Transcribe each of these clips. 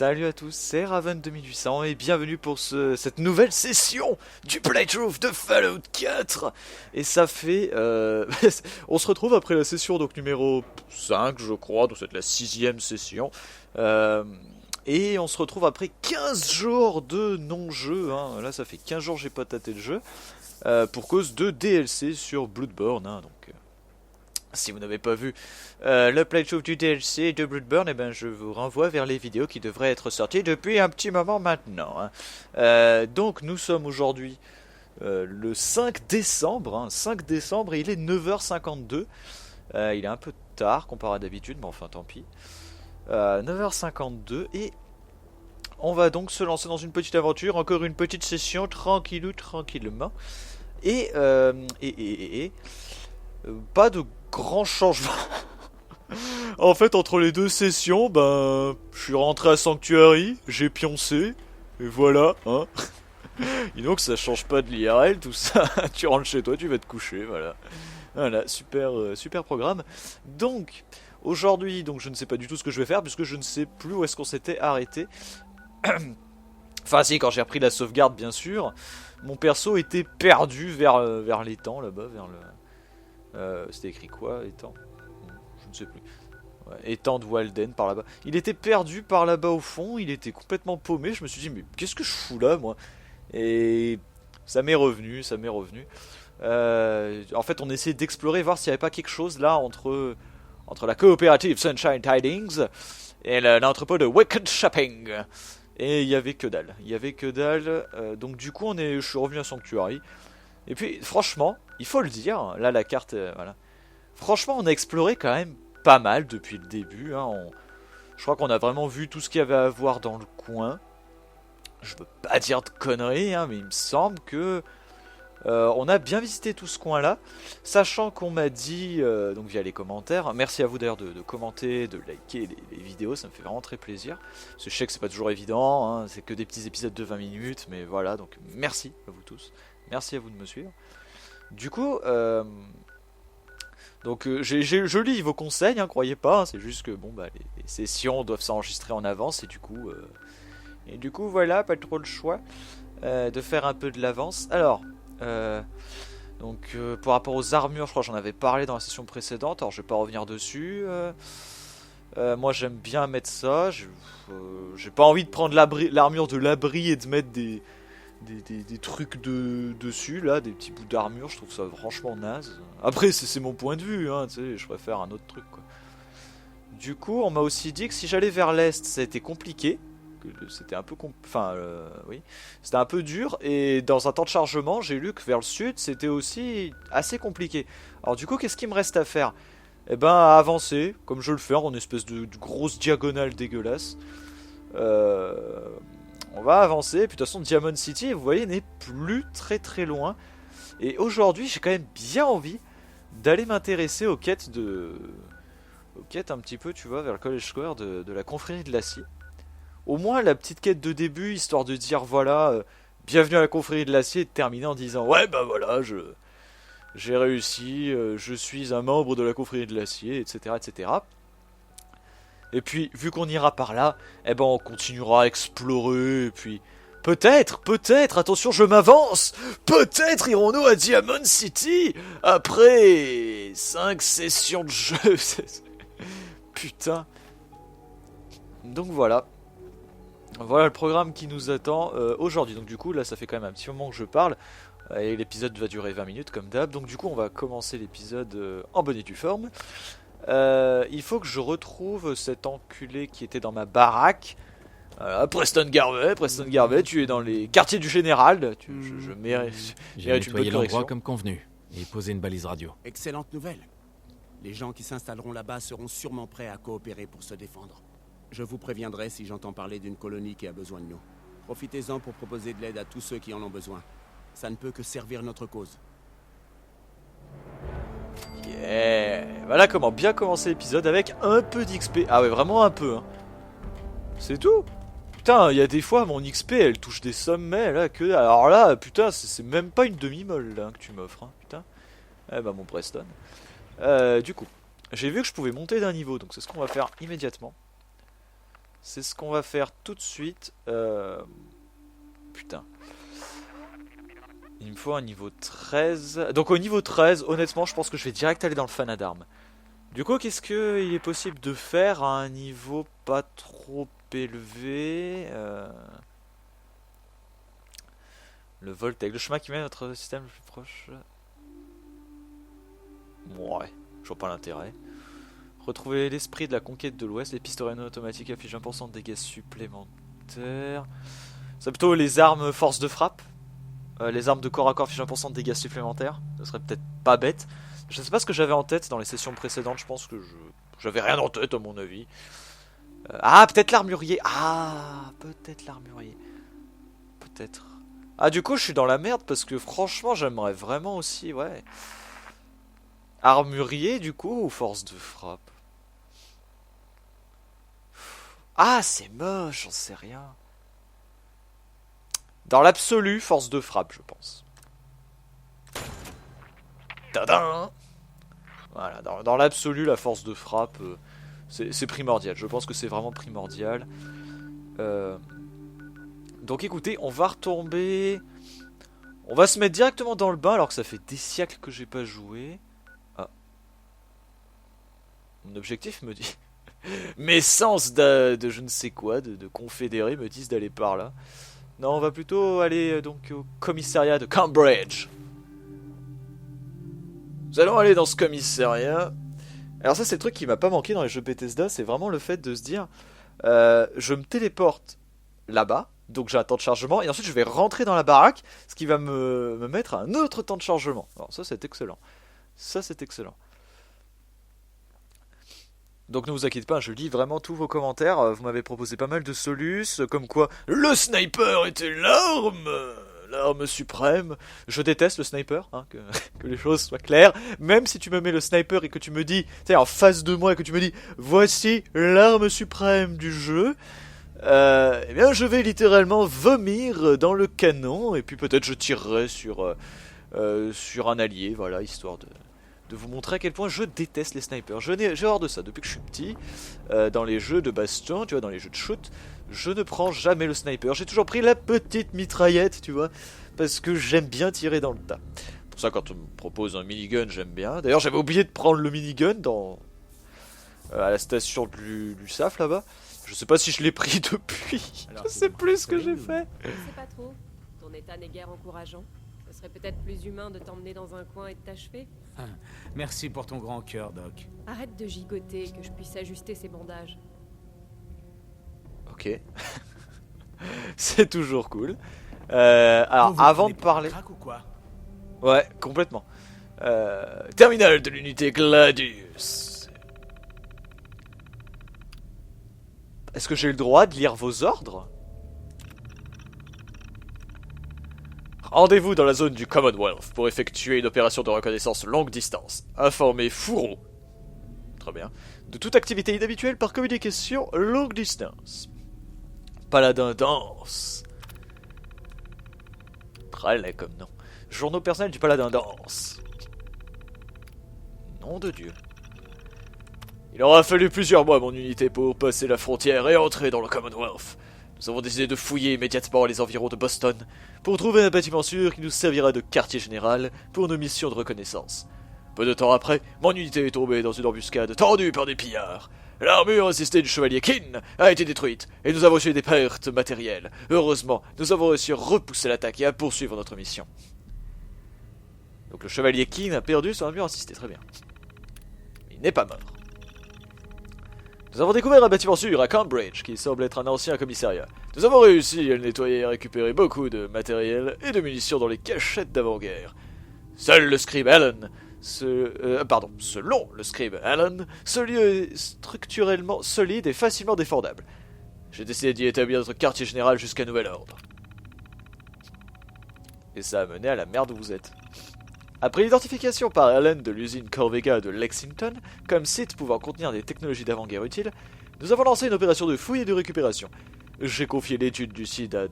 Salut à tous, c'est Raven2800 et bienvenue pour cette nouvelle session du playthrough de Fallout 4. Et ça fait... on se retrouve après la session donc numéro 5 je crois, donc c'est la 6ème session. Et on se retrouve après 15 jours de non-jeu, hein. Là ça fait 15 jours que j'ai pas tâté le jeu, pour cause de DLC sur Bloodborne, hein, donc... Si vous n'avez pas vu le playthrough du DLC de Bloodborne, eh ben je vous renvoie vers les vidéos qui devraient être sorties depuis un petit moment maintenant, hein. Donc nous sommes aujourd'hui le 5 décembre, hein, 5 décembre et il est 9h52. Il est un peu tard comparé à d'habitude, mais enfin tant pis. 9h52 et on va donc se lancer dans une petite aventure, encore une petite session tranquillement. Et pas de grand changement. En fait, entre les deux sessions, ben, je suis rentré à Sanctuary, j'ai pioncé, et voilà, hein. Et donc ça change pas de l'IRL, tout ça. Tu rentres chez toi, tu vas te coucher, voilà. Voilà, super programme. Donc, aujourd'hui, donc je ne sais pas du tout ce que je vais faire, puisque je ne sais plus où est-ce qu'on s'était arrêté. Enfin si, quand j'ai repris la sauvegarde, bien sûr, mon perso était perdu vers l'étang, là-bas, vers le... c'était écrit quoi, étang? Je ne sais plus. Ouais, étang de Walden, par là-bas. Il était perdu par là-bas au fond, il était complètement paumé. Je me suis dit, mais qu'est-ce que je fous là, moi? Et ça m'est revenu. En fait, on essayait d'explorer, voir s'il n'y avait pas quelque chose là entre la coopérative Sunshine Tidings et l'entrepôt de Wicked Shopping. Et il y avait que dalle. Donc du coup, je suis revenu à Sanctuary. Et puis, franchement, il faut le dire, là la carte, voilà. Franchement, on a exploré quand même pas mal depuis le début, hein. Je crois qu'on a vraiment vu tout ce qu'il y avait à voir dans le coin. Je veux pas dire de conneries, hein, mais il me semble que on a bien visité tout ce coin-là. Sachant qu'on m'a dit, donc via les commentaires, merci à vous d'ailleurs de commenter, de liker les vidéos, ça me fait vraiment très plaisir. Parce que je sais que c'est pas toujours évident, hein, c'est que des petits épisodes de 20 minutes, mais voilà, donc merci à vous tous. Merci à vous de me suivre. Du coup, je lis vos conseils, hein, croyez pas. Hein, c'est juste que bon, bah, les sessions doivent s'enregistrer en avance et du coup, voilà, pas trop le choix de faire un peu de l'avance. Alors, par rapport aux armures, je crois que j'en avais parlé dans la session précédente. Alors, je vais pas revenir dessus. Moi, j'aime bien mettre ça. J'ai pas envie de prendre l'armure de l'abri et de mettre des trucs dessus là, des petits bouts d'armure, je trouve ça franchement naze. Après c'est mon point de vue, hein, tu sais, je préfère un autre truc quoi. Du coup on m'a aussi dit que si j'allais vers l'est ça a été compliqué, que c'était un peu oui, c'était un peu dur, et dans un temps de chargement j'ai lu que vers le sud c'était aussi assez compliqué. Alors du coup qu'est-ce qu'il me reste à faire? Eh ben à avancer comme je le fais en espèce de grosse diagonale dégueulasse. On va avancer, et puis de toute façon Diamond City, vous voyez, n'est plus très loin. Et aujourd'hui, j'ai quand même bien envie d'aller m'intéresser aux quêtes un petit peu, tu vois, vers le College Square de la confrérie de l'acier. Au moins la petite quête de début, histoire de dire, voilà, bienvenue à la confrérie de l'acier, et de terminer en disant, ouais, bah voilà, j'ai réussi, je suis un membre de la confrérie de l'acier, etc. Et puis, vu qu'on ira par là, eh ben on continuera à explorer, et puis... Peut-être, attention, je m'avance. Peut-être irons-nous à Diamond City après 5 sessions de jeu. Putain. Donc voilà. Voilà le programme qui nous attend aujourd'hui. Donc du coup, là, ça fait quand même un petit moment que je parle. Et l'épisode va durer 20 minutes comme d'hab. Donc du coup, on va commencer l'épisode en bonne et due forme. Il faut que je retrouve cet enculé qui était dans ma baraque. Preston Garvey, tu es dans les quartiers du général. Je mérite J'ai nettoyé l'endroit comme convenu et posé une balise radio. Excellente nouvelle. Les gens qui s'installeront là-bas seront sûrement prêts à coopérer pour se défendre. Je vous préviendrai si j'entends parler d'une colonie qui a besoin de nous. Profitez-en pour proposer de l'aide à tous ceux qui en ont besoin. Ça ne peut que servir notre cause. Yeah. Voilà comment bien commencer l'épisode avec un peu d'XP. Ah ouais, vraiment un peu, hein. C'est tout. Putain, il y a des fois mon XP elle touche des sommets là que... Alors là, putain, c'est même pas une demi-molle là que tu m'offres, hein, putain. Eh bah mon Preston. Du coup, j'ai vu que je pouvais monter d'un niveau, donc c'est ce qu'on va faire immédiatement. C'est ce qu'on va faire tout de suite. Putain. Il me faut un niveau 13. Donc au niveau 13, honnêtement, je pense que je vais direct aller dans le fanat d'armes. Du coup, qu'est-ce qu'il est possible de faire à un niveau pas trop élevé Le Voltec, le chemin qui mène à notre système le plus proche. Ouais, je vois pas l'intérêt. Retrouver l'esprit de la conquête de l'Ouest. Les pistolets non automatiques affichent 1% de dégâts supplémentaires. C'est plutôt les armes force de frappe. Les armes de corps à corps affichent 1% de dégâts supplémentaires. Ce serait peut-être pas bête. Je sais pas ce que j'avais en tête dans les sessions précédentes. Je pense que j'avais rien en tête à mon avis. Ah, peut-être l'armurier. Ah, peut-être l'armurier. Peut-être. Ah, du coup, je suis dans la merde parce que franchement, j'aimerais vraiment aussi, ouais. Armurier, du coup, ou force de frappe? Ah, c'est moche, j'en sais rien. Dans l'absolu, force de frappe, je pense. Tadam! Voilà, dans l'absolu, la force de frappe, c'est primordial. Je pense que c'est vraiment primordial. Donc écoutez, on va retomber... On va se mettre directement dans le bain alors que ça fait des siècles que j'ai pas joué. Ah. Mon objectif me dit... Mes sens de je ne sais quoi, de confédéré me disent d'aller par là. Non, on va plutôt aller donc au commissariat de Cambridge. Nous allons aller dans ce commissariat. Alors ça, c'est le truc qui m'a pas manqué dans les jeux Bethesda, c'est vraiment le fait de se dire je me téléporte là-bas, donc j'ai un temps de chargement, et ensuite je vais rentrer dans la baraque, ce qui va me mettre un autre temps de chargement. Alors ça, c'est excellent. Ça, c'est excellent. Donc ne vous inquiétez pas, je lis vraiment tous vos commentaires. Vous m'avez proposé pas mal de solus, comme quoi le sniper était l'arme suprême. Je déteste le sniper, hein, que les choses soient claires. Même si tu me mets le sniper et que tu me dis, tu sais, en face de moi et que tu me dis, voici l'arme suprême du jeu, eh bien je vais littéralement vomir dans le canon et puis peut-être je tirerai sur un allié, voilà, histoire de vous montrer à quel point je déteste les snipers. J'ai horreur de ça depuis que je suis petit. Dans les jeux de baston, tu vois, dans les jeux de shoot, je ne prends jamais le sniper. J'ai toujours pris la petite mitraillette, tu vois, parce que j'aime bien tirer dans le tas. Pour ça, quand on me propose un minigun, j'aime bien. D'ailleurs, j'avais oublié de prendre le minigun à la station du SAF là-bas. Je sais pas si je l'ai pris depuis. Alors, je sais plus ce que j'ai fait. Je sais pas trop. Ton état n'est guère encourageant. Ce serait peut-être plus humain de t'emmener dans un coin et de t'achever. Ah, merci pour ton grand cœur, Doc. Arrête de gigoter, que je puisse ajuster ces bandages. Ok. C'est toujours cool. Alors, avant de parler... Ou quoi? Ouais, complètement. Terminal de l'unité Gladius. Est-ce que j'ai le droit de lire vos ordres? Rendez-vous dans la zone du Commonwealth pour effectuer une opération de reconnaissance longue distance. Informez Fourreau. Très bien. De toute activité inhabituelle par communication longue distance. Paladin danse. Très laid comme nom. Journaux personnels du Paladin danse. Nom de Dieu. Il aura fallu plusieurs mois à mon unité pour passer la frontière et entrer dans le Commonwealth. Nous avons décidé de fouiller immédiatement les environs de Boston pour trouver un bâtiment sûr qui nous servira de quartier général pour nos missions de reconnaissance. Peu de temps après, mon unité est tombée dans une embuscade tendue par des pillards. L'armure assistée du chevalier Keane a été détruite et nous avons eu des pertes matérielles. Heureusement, nous avons réussi à repousser l'attaque et à poursuivre notre mission. Donc le chevalier Keane a perdu son armure assistée, très bien. Mais il n'est pas mort. Nous avons découvert un bâtiment sûr à Cambridge qui semble être un ancien commissariat. Nous avons réussi à le nettoyer et à récupérer beaucoup de matériel et de munitions dans les cachettes d'avant-guerre. Seul le scribe Allen, selon le scribe Allen, ce lieu est structurellement solide et facilement défendable. J'ai décidé d'y établir notre quartier général jusqu'à nouvel ordre. Et ça a mené à la merde où vous êtes. Après l'identification par Allen de l'usine Corvega de Lexington comme site pouvant contenir des technologies d'avant-guerre utiles, nous avons lancé une opération de fouille et de récupération. J'ai confié l'étude du site à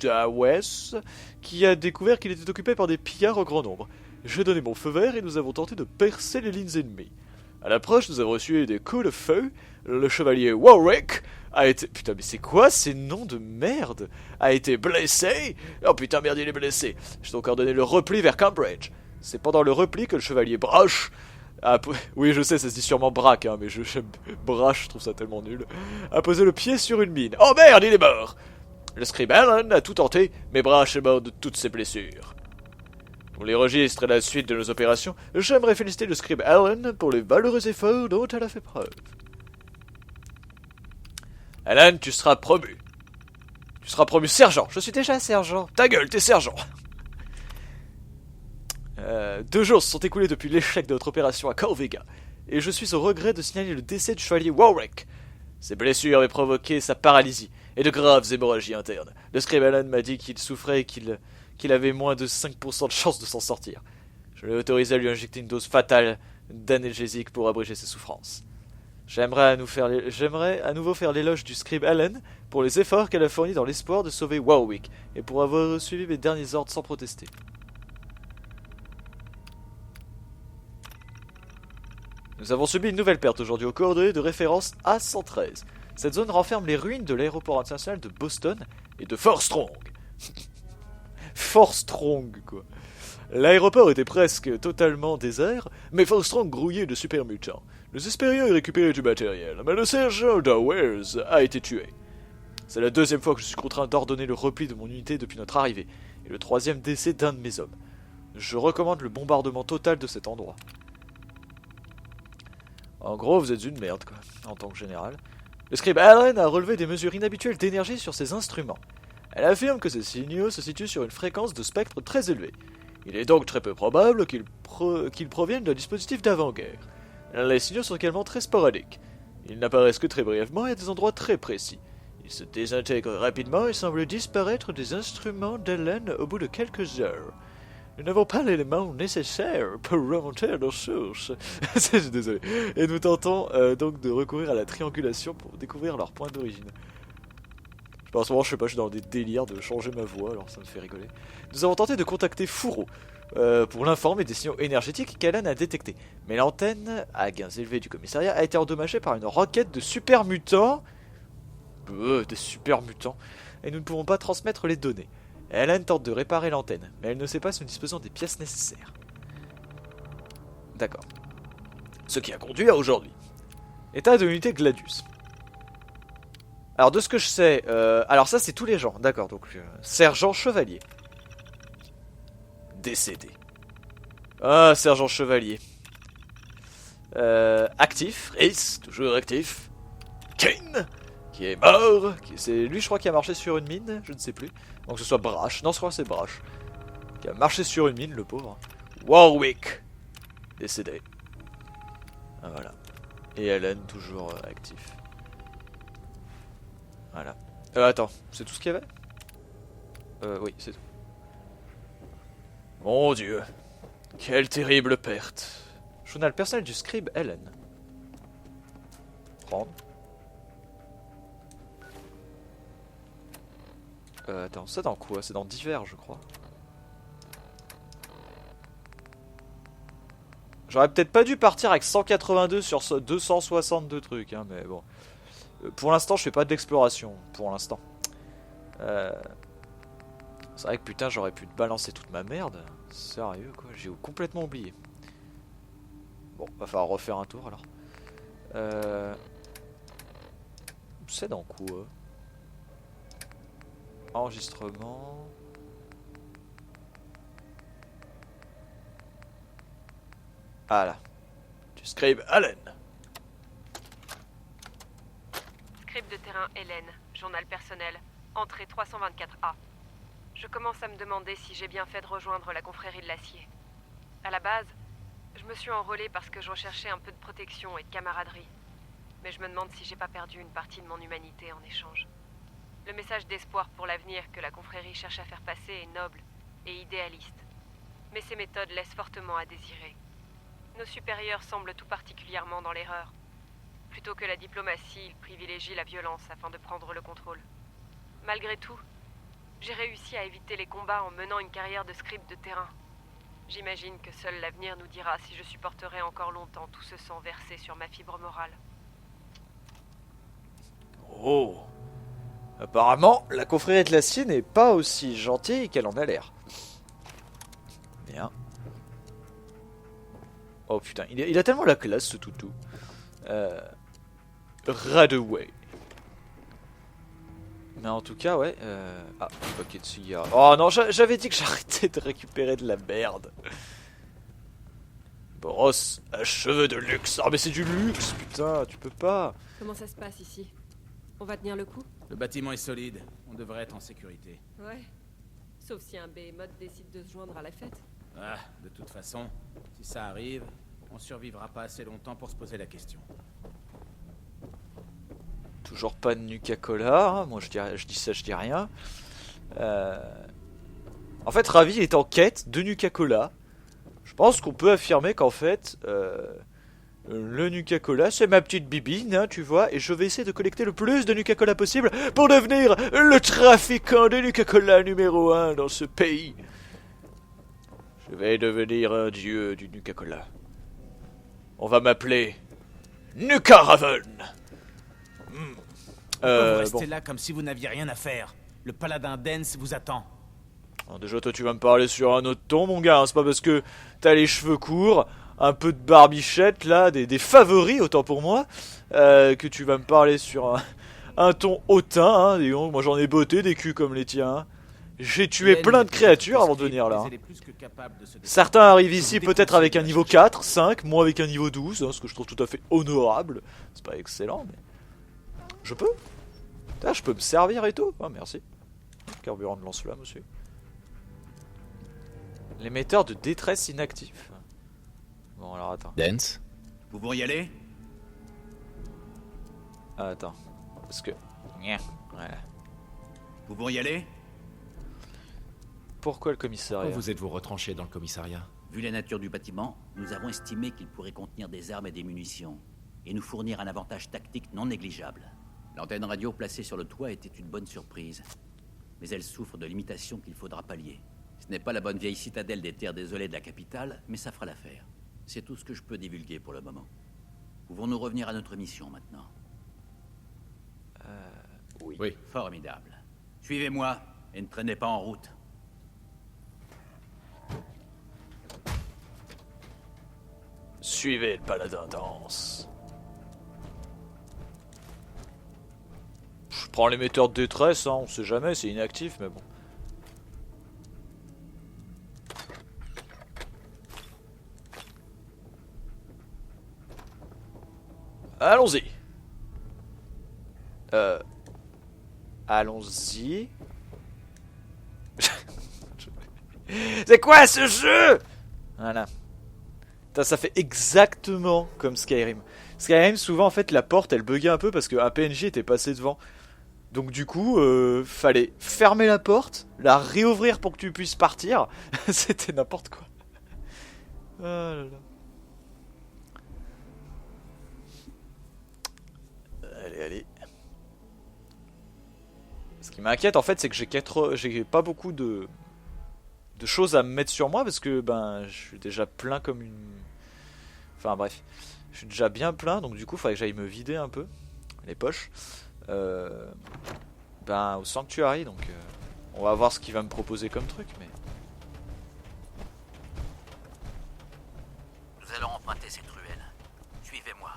Dawes, qui a découvert qu'il était occupé par des pillards en grand nombre. J'ai donné mon feu vert et nous avons tenté de percer les lignes ennemies. À l'approche, nous avons reçu des coups de feu. Le chevalier Warwick a été... Putain, mais c'est quoi ces noms de merde? A été blessé. Oh putain, merde, il est blessé. J'ai donc ordonné le repli vers Cambridge. C'est pendant le repli que le chevalier Broche... Oui, je sais, ça se dit sûrement Braque, hein, mais j'aime Brache, je trouve ça tellement nul. A posé le pied sur une mine. Oh merde, il est mort. Le scribe Allen a tout tenté, mais Brache est mort de toutes ses blessures. Pour les registres et la suite de nos opérations, j'aimerais féliciter le scribe Allen pour les valeureux efforts dont elle a fait preuve. Allen, tu seras promu. Tu seras promu sergent. Je suis déjà sergent. Ta gueule, t'es sergent. 2 jours se sont écoulés depuis l'échec de notre opération à Corvega, et je suis au regret de signaler le décès du chevalier Warwick. Ses blessures avaient provoqué sa paralysie et de graves hémorragies internes. Le scribe Allen m'a dit qu'il souffrait et qu'il avait moins de 5% de chance de s'en sortir. Je l'ai autorisé à lui injecter une dose fatale d'analgésique pour abréger ses souffrances. J'aimerais à nouveau faire l'éloge du scribe Allen pour les efforts qu'elle a fournis dans l'espoir de sauver Warwick et pour avoir suivi mes derniers ordres sans protester. Nous avons subi une nouvelle perte aujourd'hui aux coordonnées de référence A113. Cette zone renferme les ruines de l'aéroport international de Boston et de Fort Strong. Fort Strong, quoi. L'aéroport était presque totalement désert, mais Fort Strong grouillait de super mutants. Nous espérions y récupérer du matériel, mais le sergent Dawes a été tué. C'est la 2e fois que je suis contraint d'ordonner le repli de mon unité depuis notre arrivée, et le 3e décès d'un de mes hommes. Je recommande le bombardement total de cet endroit. En gros, vous êtes une merde, quoi, en tant que général. Le scribe Allen a relevé des mesures inhabituelles d'énergie sur ses instruments. Elle affirme que ces signaux se situent sur une fréquence de spectre très élevée. Il est donc très peu probable qu'ils proviennent d'un dispositif d'avant-guerre. Les signaux sont également très sporadiques. Ils n'apparaissent que très brièvement et à des endroits très précis. Ils se désintègrent rapidement et semblent disparaître des instruments d'Allen au bout de quelques heures. Nous n'avons pas l'élément nécessaire pour remonter à nos sources. Je suis désolé. Et nous tentons donc de recourir à la triangulation pour découvrir leur point d'origine. En ce moment, je sais pas, je suis dans des délires de changer ma voix, alors ça me fait rigoler. Nous avons tenté de contacter Fourreau pour l'informer des signaux énergétiques qu'Alan a détectés. Mais l'antenne, à gains élevés du commissariat, a été endommagée par une roquette de super mutants. Des super mutants. Et nous ne pouvons pas transmettre les données. Alan tente de réparer l'antenne, mais elle ne sait pas si nous disposons des pièces nécessaires. D'accord. Ce qui a conduit à aujourd'hui. État de l'unité Gladius. Alors de ce que je sais, alors ça c'est tous les gens, d'accord, donc sergent chevalier. Décédé. Ah, sergent chevalier. Actif, Rhys, toujours actif. Kane, qui est mort, c'est lui je crois qui a marché sur une mine, je ne sais plus. Donc que ce soit Brash, non je crois que c'est Brash. Qui a marché sur une mine, le pauvre. Warwick, décédé. Ah, voilà. Et Allen, toujours actif. Voilà. Attends, c'est tout ce qu'il y avait? Oui, c'est tout. Mon Dieu. Quelle terrible perte. Journal personnel du scribe Allen. Prendre. Attends, ça dans quoi? C'est dans divers, je crois. J'aurais peut-être pas dû partir avec 182 sur 262 trucs, hein, mais bon. Pour l'instant, je fais pas d'exploration. Pour l'instant. C'est vrai que putain, j'aurais pu te balancer toute ma merde. Sérieux, quoi. J'ai complètement oublié. Bon, va falloir refaire un tour alors. C'est dans quoi? Enregistrement. Ah là. Du scribe Allen. Scribe de terrain Hélène, journal personnel, entrée 324A. Je commence à me demander si j'ai bien fait de rejoindre la confrérie de l'acier. À la base, je me suis enrôlée parce que je recherchais un peu de protection et de camaraderie. Mais je me demande si j'ai pas perdu une partie de mon humanité en échange. Le message d'espoir pour l'avenir que la confrérie cherche à faire passer est noble et idéaliste. Mais ses méthodes laissent fortement à désirer. Nos supérieurs semblent tout particulièrement dans l'erreur. Plutôt que la diplomatie, ils privilégient la violence afin de prendre le contrôle. Malgré tout, j'ai réussi à éviter les combats en menant une carrière de scribe de terrain. J'imagine que seul l'avenir nous dira si je supporterai encore longtemps tout ce sang versé sur ma fibre morale. Oh. Apparemment, la confrérie de l'acier n'est pas aussi gentille qu'elle en a l'air. Bien. Oh putain, il a tellement la classe ce toutou. Radaway. Mais en tout cas, ouais. Ah, un paquet de cigares. Oh non, j'avais dit que j'arrêtais de récupérer de la merde. Brosse à cheveux de luxe. Oh mais c'est du luxe, putain, tu peux pas. Comment ça se passe ici? On va tenir le coup? Le bâtiment est solide. On devrait être en sécurité. Ouais. Sauf si un behemoth décide de se joindre à la fête. Ah, de toute façon, si ça arrive, on survivra pas assez longtemps pour se poser la question. Toujours pas de Nuka-Cola, hein. Moi je dis ça, je dis rien. En fait, Ravi est en quête de Nuka-Cola. Je pense qu'on peut affirmer qu'en fait, le Nuka-Cola, c'est ma petite bibine, hein, tu vois, et je vais essayer de collecter le plus de Nuka-Cola possible pour devenir le trafiquant de Nuka-Cola numéro 1 dans ce pays. Je vais devenir un dieu du Nuka-Cola. On va m'appeler Nuka-Raven. Pourquoi vous restez Bon. là comme si vous n'aviez rien à faire? Le paladin Dance vous attend. Alors déjà, toi, tu vas me parler sur un autre ton, mon gars. Hein. C'est pas parce que t'as les cheveux courts, un peu de barbichette, là, des favoris, autant pour moi, que tu vas me parler sur un ton hautain. Hein. Dis donc, moi, j'en ai botté des culs comme les tiens. Hein. J'ai tué plein de créatures avant de venir là. Hein. Certains arrivent ici peut-être avec un niveau 4, 5, moi avec un niveau 12, hein, ce que je trouve tout à fait honorable. C'est pas excellent, mais... Je peux? Putain, je peux me servir et tout. Ah, merci. Carburant de lance-flamme aussi. L'émetteur de détresse inactif. Bon, alors attends. Dance? Vous pourriez y aller? Ah, attends. Parce que... Voilà. Vous pourriez y aller? Pourquoi le commissariat? Pourquoi vous êtes-vous retranché dans le commissariat? Vu la nature du bâtiment, nous avons estimé qu'il pourrait contenir des armes et des munitions, et nous fournir un avantage tactique non négligeable. L'antenne radio placée sur le toit était une bonne surprise, mais elle souffre de limitations qu'il faudra pallier. Ce n'est pas la bonne vieille citadelle des terres désolées de la capitale, mais ça fera l'affaire. C'est tout ce que je peux divulguer pour le moment. Pouvons-nous revenir à notre mission maintenant? Oui. Formidable. Suivez-moi et ne traînez pas en route. Suivez le paladin danse. Je prends l'émetteur de détresse, hein, on sait jamais, c'est inactif, mais bon. Allons-y. Allons-y. C'est quoi ce jeu? Voilà. Putain, ça fait exactement comme Skyrim. Skyrim, souvent en fait, la porte elle buguait un peu parce qu'un PNJ était passé devant. Donc du coup, fallait fermer la porte, la réouvrir pour que tu puisses partir. C'était n'importe quoi. Oh là là. Allez, allez. Ce qui m'inquiète en fait, c'est que j'ai pas beaucoup de choses à me mettre sur moi parce que ben je suis déjà plein comme une... Enfin bref, je suis déjà bien plein, donc du coup il faudrait que j'aille me vider un peu les poches. Ben au Sanctuary, donc on va voir ce qu'il va me proposer comme truc, mais... Nous allons emprunter cette ruelle. Suivez-moi.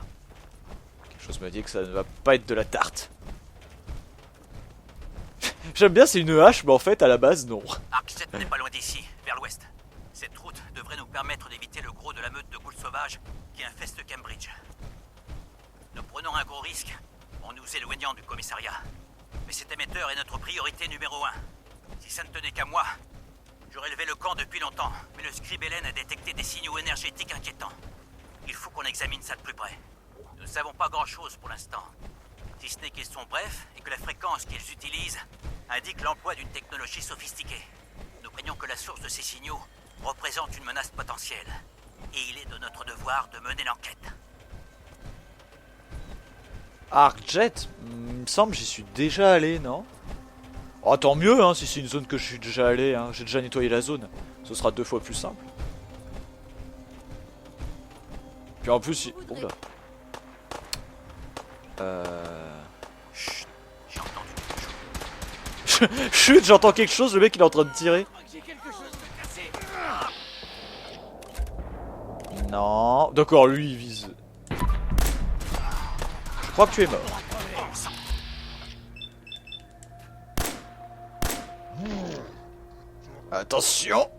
Quelque chose me dit que ça ne va pas être de la tarte. J'aime bien, c'est une hache, mais en fait à la base non. Arc 7 n'est pas loin d'ici, vers l'ouest. Cette route devrait nous permettre d'éviter le gros de la meute de ghouls sauvages qui infeste Cambridge. Nous prenons un gros risque en nous éloignant du commissariat. Mais cet émetteur est notre priorité numéro 1. Si ça ne tenait qu'à moi, j'aurais levé le camp depuis longtemps, mais le scribe Hélène a détecté des signaux énergétiques inquiétants. Il faut qu'on examine ça de plus près. Nous ne savons pas grand-chose pour l'instant. Si ce n'est qu'ils sont brefs et que la fréquence qu'ils utilisent indique l'emploi d'une technologie sophistiquée. Nous craignons que la source de ces signaux représente une menace potentielle. Et il est de notre devoir de mener l'enquête. Arcjet, il me semble j'y suis déjà allé, non? Oh, tant mieux, hein, si c'est une zone que je suis déjà allé, hein. J'ai déjà nettoyé la zone. Ce sera 2 fois plus simple. Puis en plus, oula. Chut, j'ai entendu quelque chose. Chut, j'entends quelque chose, le mec il est en train de tirer. Non, d'accord, lui il vise. Je crois que tu es mort. Attention,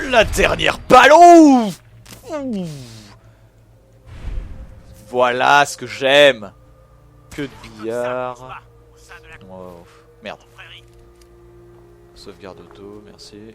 la dernière ballon. Voilà ce que j'aime. Que de billard. Au sein de la Oh, merde. confrérie. Sauvegarde auto, merci.